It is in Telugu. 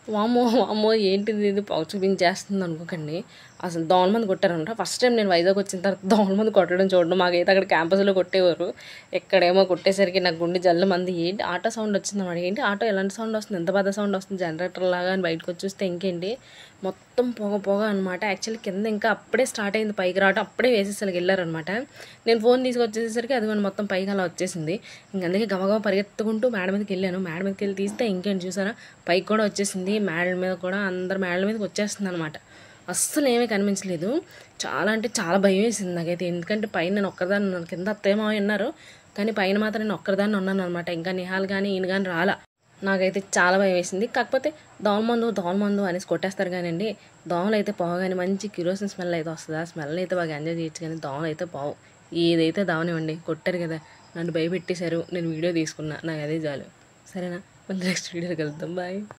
వామ్మో! వామ్మో! ఏంటిది ఇది పొగ చూపించేస్తుంది అనుకోకండి. అసలు దోమల మందు కొట్టారనమాట. ఫస్ట్ టైమ్ నేను వైజాగ్ వచ్చిన తర్వాత దోమల మందు కొట్టడం చూడడం. మాకైతే అక్కడ క్యాంపస్‌లో కొట్టేవారు. ఇక్కడేమో కొట్టేసరికి నాకు గుండె జల్లుమంది. ఏంటి ఆటో సౌండ్ వచ్చిందనమాట. ఏంటి ఆటో ఎలాంటి సౌండ్ వస్తుంది? ఇంత పెద్ద సౌండ్ వస్తుంది జనరేటర్ లాగా అని బయటకొచ్చి చూస్తే ఇంకేంటి మొత్తం పొగ పొగ అనమాట. యాక్చువల్లీ కింద ఇంకా అప్పుడే స్టార్ట్ అయింది పైకి రావడం. అప్పుడే వేసేసరికి వెళ్ళారనమాట. నేను ఫోన్ తీసుకొచ్చేసేసరికి అదిగోండి మొత్తం పైకి అలా వచ్చేసింది. ఇంక అందుకే గబగబా పరిగెత్తుకుంటూ మేడ మీదకి వెళ్ళాను. మేడ మీదకి వెళ్ళి తీస్తే ఇంకేంటి చూసారా పైకి కూడా వచ్చేసింది. మేడల మీద కూడా అందరు మేడల మీదకి వచ్చేస్తుంది అనమాట. అస్సలు ఏమీ కనిపించలేదు. చాలా అంటే చాలా భయం వేసింది నాకైతే. ఎందుకంటే పైన నేను ఒక్కదాన్ని ఉన్నాను. కింద అత్తయ్య మావయ్య ఉన్నారు. కానీ పైన మాత్రం నేను ఒక్కదాన్ని ఉన్నాను అనమాట. ఇంకా నిహాల్ కానీ ఈయన కానీ రాలా. నాకైతే చాలా భయం వేసింది. కాకపోతే దోమల మందు అనేసి కొట్టేస్తారు కానండి. దోమలు అయితే పోగానే మంచి కిరోసిన్ స్మెల్ అయితే వస్తుంది. ఆ స్మెల్ అయితే బాగా ఎంజాయ్ చేయొచ్చు కానీ దోమలు అయితే పోవు. ఏదైతే దావనివ్వండి కొట్టారు కదా, నన్ను భయపెట్టేశారు, నేను వీడియో తీసుకున్నా, నాకు అదే చాలు. సరేనా? మళ్ళీ నెక్స్ట్ వీడియోకి వెళ్తాం. బాయ్.